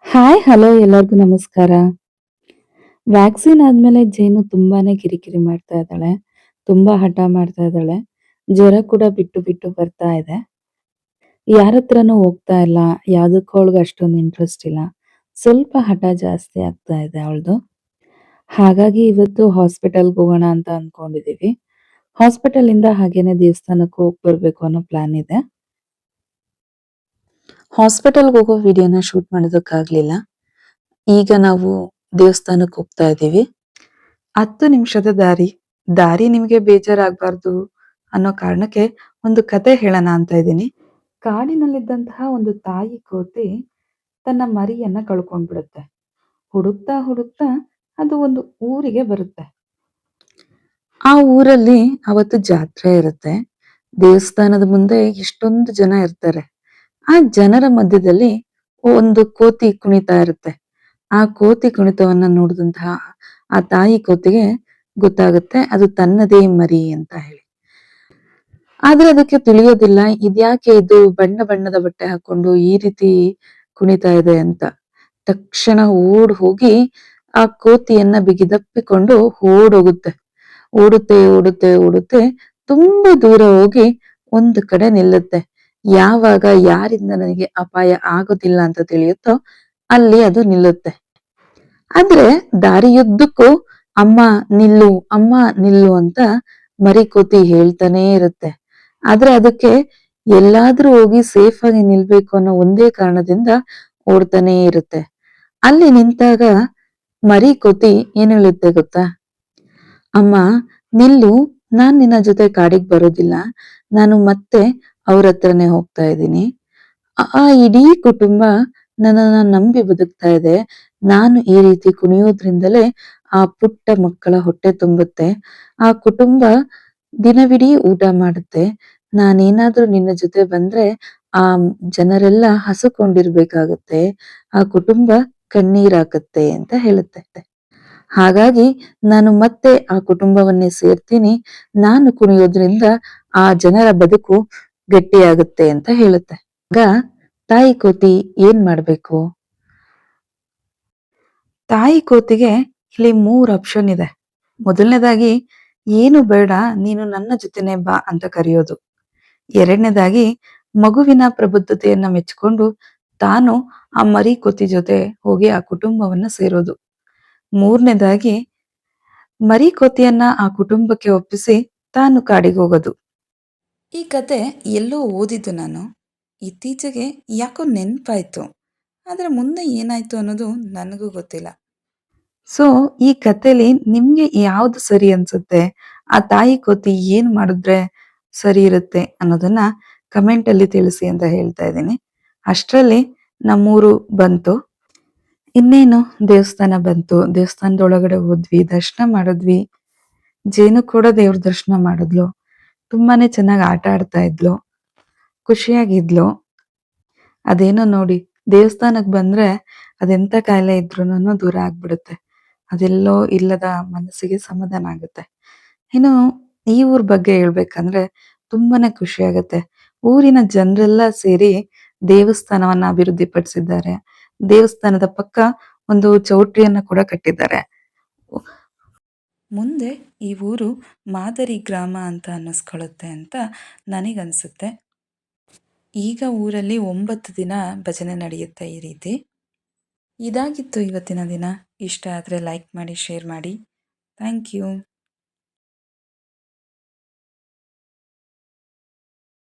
Hi hello ಎಲ್ಲರಿಗೂ ನಮಸ್ಕಾರ. Vaccine ಆದ್ಮೇಲೆ ಜೇನು ತುಂಬಾನೇ ಕಿರಿಕಿರಿ ಮಾಡ್ತಾ ಇದ್ದಾಳೆ. ತುಂಬಾ ಹಠ ಮಾಡ್ತಾ ಇದ್ದಾಳೆ. ಜ್ವರ ಕೂಡ ಬಿಟ್ಟು ಬಿಟ್ಟು ಬರ್ತಾ ಇದೆ. ಯಾರ ಹತ್ರನೂ ಹೋಗ್ತಾ ಇಲ್ಲ. ಯಾವುದಕ್ಕೂ ಅವಳಿಗೆ ಅಷ್ಟೊಂದು ಇಂಟ್ರೆಸ್ಟ್ ಇಲ್ಲ. ಸ್ವಲ್ಪ ಹಠ ಜಾಸ್ತಿ ಆಗ್ತಾ ಇದೆ ಅವಳದು. ಹಾಗಾಗಿ ಇವತ್ತು ಹಾಸ್ಪಿಟಲ್‌ಗೆ ಹೋಗೋಣ ಅಂತ ಅನ್ಕೊಂಡಿದೀವಿ. ಹಾಸ್ಪಿಟಲ್ ಇಂದ ಹಾಗೇನೆ ದೇವಸ್ಥಾನಕ್ಕೆ ಹೋಗಿ ಬರ್ಬೇಕು ಅನ್ನೋ ಪ್ಲಾನ್ ಇದೆ. ಹಾಸ್ಪಿಟಲ್‌ಗೆ ಹೋಗೋ ವಿಡಿಯೋನ ಶೂಟ್ ಮಾಡೋದಕ್ಕಾಗ್ಲಿಲ್ಲ. ಈಗ ನಾವು ದೇವಸ್ಥಾನಕ್ಕೆ ಹೋಗ್ತಾ ಇದ್ದೀವಿ. 10 ನಿಮಿಷದ ದಾರಿ. ದಾರಿ ನಿಮ್ಗೆ ಬೇಜಾರಾಗ್ಬಾರ್ದು ಅನ್ನೋ ಕಾರಣಕ್ಕೆ ಒಂದು ಕತೆ ಹೇಳೋಣ ಅಂತ ಇದ್ದೀನಿ. ಕಾಡಿನಲ್ಲಿದ್ದಂತಹ ಒಂದು ತಾಯಿ ಕೋತಿ ತನ್ನ ಮರಿಯನ್ನ ಕಳ್ಕೊಂಡ್ಬಿಡುತ್ತೆ. ಹುಡುಕ್ತಾ ಹುಡುಕ್ತಾ ಅದು ಒಂದು ಊರಿಗೆ ಬರುತ್ತೆ. ಆ ಊರಲ್ಲಿ ಅವತ್ತು ಜಾತ್ರೆ ಇರುತ್ತೆ. ದೇವಸ್ಥಾನದ ಮುಂದೆ ಎಷ್ಟೊಂದು ಜನ ಇರ್ತಾರೆ. ಆ ಜನರ ಮಧ್ಯದಲ್ಲಿ ಒಂದು ಕೋತಿ ಕುಣಿತಾ ಇರುತ್ತೆ. ಆ ಕೋತಿ ಕುಣಿತವನ್ನ ನೋಡಿದಂತಹ ಆ ತಾಯಿ ಕೋತಿಗೆ ಗೊತ್ತಾಗುತ್ತೆ ಅದು ತನ್ನದೇ ಮರಿ ಅಂತ ಹೇಳಿ. ಆದ್ರೆ ಅದಕ್ಕೆ ತಿಳಿಯೋದಿಲ್ಲ ಇದ್ಯಾಕೆ ಇದು ಬಣ್ಣ ಬಣ್ಣದ ಬಟ್ಟೆ ಹಾಕೊಂಡು ಈ ರೀತಿ ಕುಣಿತಾ ಇದೆ ಅಂತ. ತಕ್ಷಣ ಓಡ್ ಹೋಗಿ ಆ ಕೋತಿಯನ್ನ ಬಿಗಿದಪ್ಪಿಕೊಂಡು ಓಡೋಗುತ್ತೆ. ಓಡುತ್ತೆ ಓಡುತ್ತೆ ಓಡುತ್ತೆ ತುಂಬಾ ದೂರ ಹೋಗಿ ಒಂದು ಕಡೆ ನಿಲ್ಲುತ್ತೆ. ಯಾವಾಗ ಯಾರಿಂದ ನನಗೆ ಅಪಾಯ ಆಗೋದಿಲ್ಲ ಅಂತ ತಿಳಿಯುತ್ತೋ ಅಲ್ಲಿ ಅದು ನಿಲ್ಲುತ್ತೆ. ಆದ್ರೆ ದಾರಿಯುದ್ದಕ್ಕೂ ಅಮ್ಮ ನಿಲ್ಲು ಅಮ್ಮ ನಿಲ್ಲು ಅಂತ ಮರಿಕೋತಿ ಹೇಳ್ತಾನೇ ಇರುತ್ತೆ. ಆದ್ರೆ ಅದಕ್ಕೆ ಎಲ್ಲಾದ್ರೂ ಹೋಗಿ ಸೇಫ್ ಆಗಿ ನಿಲ್ಬೇಕು ಅನ್ನೋ ಒಂದೇ ಕಾರಣದಿಂದ ಓಡ್ತಾನೇ ಇರುತ್ತೆ. ಅಲ್ಲಿ ನಿಂತಾಗ ಮರಿಕೋತಿ ಏನ್ ಹೇಳುತ್ತೆ ಗೊತ್ತಾ? ಅಮ್ಮ ನಿಲ್ಲು, ನಾನ್ ನಿನ್ನ ಜೊತೆ ಕಾಡಿಗ್ ಬರೋದಿಲ್ಲ. ನಾನು ಮತ್ತೆ ಅವ್ರ ಹತ್ರನೇ ಹೋಗ್ತಾ ಇದ್ದೀನಿ. ಆ ಇಡೀ ಕುಟುಂಬ ನನ್ನನ್ನ ನಂಬಿ ಬದುಕ್ತಾ ಇದೆ. ನಾನು ಈ ರೀತಿ ಕುಣಿಯೋದ್ರಿಂದಲೇ ಆ ಪುಟ್ಟ ಮಕ್ಕಳ ಹೊಟ್ಟೆ ತುಂಬುತ್ತೆ. ಆ ಕುಟುಂಬ ದಿನವಿಡೀ ಊಟ ಮಾಡುತ್ತೆ. ನಾನೇನಾದ್ರೂ ನಿನ್ನ ಜೊತೆ ಬಂದ್ರೆ ಆ ಜನರೆಲ್ಲ ಹಸುಕೊಂಡಿರ್ಬೇಕಾಗತ್ತೆ. ಆ ಕುಟುಂಬ ಕಣ್ಣೀರಾಕತ್ತೆ ಅಂತ ಹೇಳುತ್ತೆ. ಹಾಗಾಗಿ ನಾನು ಮತ್ತೆ ಆ ಕುಟುಂಬವನ್ನೇ ಸೇರ್ತೀನಿ. ನಾನು ಕುಣಿಯೋದ್ರಿಂದ ಆ ಜನರ ಬದುಕು ಗಟ್ಟಿಯಾಗುತ್ತೆ ಅಂತ ಹೇಳುತ್ತೆ. ಆಗ ತಾಯಿ ಕೋತಿ ಏನ್ ಮಾಡ್ಬೇಕು? ತಾಯಿ ಕೋತಿಗೆ ಇಲ್ಲಿ 3 ಆಪ್ಷನ್ ಇದೆ. ಮೊದಲನೇದಾಗಿ ಏನು ಬೇಡ ನೀನು ನನ್ನ ಜೊತೆನೆ ಬಾ ಅಂತ ಕರೆಯೋದು. ಎರಡನೇದಾಗಿ ಮಗುವಿನ ಪ್ರಬುದ್ಧತೆಯನ್ನ ಮೆಚ್ಚಿಕೊಂಡು ತಾನು ಆ ಮರಿ ಕೋತಿ ಜೊತೆ ಹೋಗಿ ಆ ಕುಟುಂಬವನ್ನ ಸೇರೋದು. ಮೂರನೇದಾಗಿ ಮರಿ ಕೋತಿಯನ್ನ ಆ ಕುಟುಂಬಕ್ಕೆ ಒಪ್ಪಿಸಿ ತಾನು ಕಾಡಿಗೆ ಹೋಗೋದು. ಈ ಕತೆ ಎಲ್ಲೋ ಓದಿದ್ದು ನಾನು. ಇತ್ತೀಚೆಗೆ ಯಾಕೋ ನೆನ್ಪಾಯ್ತು. ಆದ್ರೆ ಮುಂದೆ ಏನಾಯ್ತು ಅನ್ನೋದು ನನಗೂ ಗೊತ್ತಿಲ್ಲ. ಸೊ ಈ ಕಥೆಲಿ ನಿಮ್ಗೆ ಯಾವ್ದು ಸರಿ ಅನ್ಸುತ್ತೆ? ಆ ತಾಯಿ ಕೋತಿ ಏನ್ ಮಾಡಿದ್ರೆ ಸರಿ ಇರುತ್ತೆ ಅನ್ನೋದನ್ನ ಕಮೆಂಟ್ ಅಲ್ಲಿ ತಿಳಿಸಿ ಅಂತ ಹೇಳ್ತಾ ಇದ್ದೀನಿ. ಅಷ್ಟ್ರಲ್ಲಿ ನಮ್ಮೂರು ಬಂತು. ಇನ್ನೇನು ದೇವಸ್ಥಾನ ಬಂತು. ದೇವಸ್ಥಾನದೊಳಗಡೆ ಹೋದ್ವಿ, ದರ್ಶನ ಮಾಡಿದ್ವಿ. ಜೇನು ಕೂಡ ದೇವ್ರ ದರ್ಶನ ಮಾಡಿದ್ಲು. ತುಂಬಾನೇ ಚೆನ್ನಾಗಿ ಆಟ ಆಡ್ತಾ ಇದ್ಲು. ಖುಷಿಯಾಗಿದ್ಲು. ಅದೇನೋ ನೋಡಿ ದೇವಸ್ಥಾನಕ್ ಬಂದ್ರೆ ಅದೆಂತ ಕಾಯಿಲೆ ಇದ್ರೂನು ದೂರ ಆಗ್ಬಿಡುತ್ತೆ. ಅದೆಲ್ಲೋ ಇಲ್ಲದ ಮನಸ್ಸಿಗೆ ಸಮಾಧಾನ ಆಗುತ್ತೆ. ಇನ್ನು ಈ ಊರ್ ಬಗ್ಗೆ ಹೇಳ್ಬೇಕಂದ್ರೆ ತುಂಬಾನೇ ಖುಷಿ ಆಗುತ್ತೆ. ಊರಿನ ಜನರೆಲ್ಲ ಸೇರಿ ದೇವಸ್ಥಾನವನ್ನ ಅಭಿವೃದ್ಧಿ ಪಡಿಸಿದ್ದಾರೆ. ದೇವಸ್ಥಾನದ ಪಕ್ಕ ಒಂದು ಚೌಟ್ರಿಯನ್ನ ಕೂಡ ಕಟ್ಟಿದ್ದಾರೆ. ಮುಂದೆ ಈ ಊರು ಮಾದರಿ ಗ್ರಾಮ ಅಂತ ಅನ್ನಿಸ್ಕೊಳ್ಳುತ್ತೆ ಅಂತ ನನಗನ್ಸುತ್ತೆ. ಈಗ ಊರಲ್ಲಿ 9 ದಿನ ಭಜನೆ ನಡೆಯುತ್ತೆ ಈ ರೀತಿ. ಇದಾಗಿತ್ತು ಇವತ್ತಿನ ದಿನ. ಇಷ್ಟ ಆದರೆ ಲೈಕ್ ಮಾಡಿ, ಶೇರ್ ಮಾಡಿ. Thank you.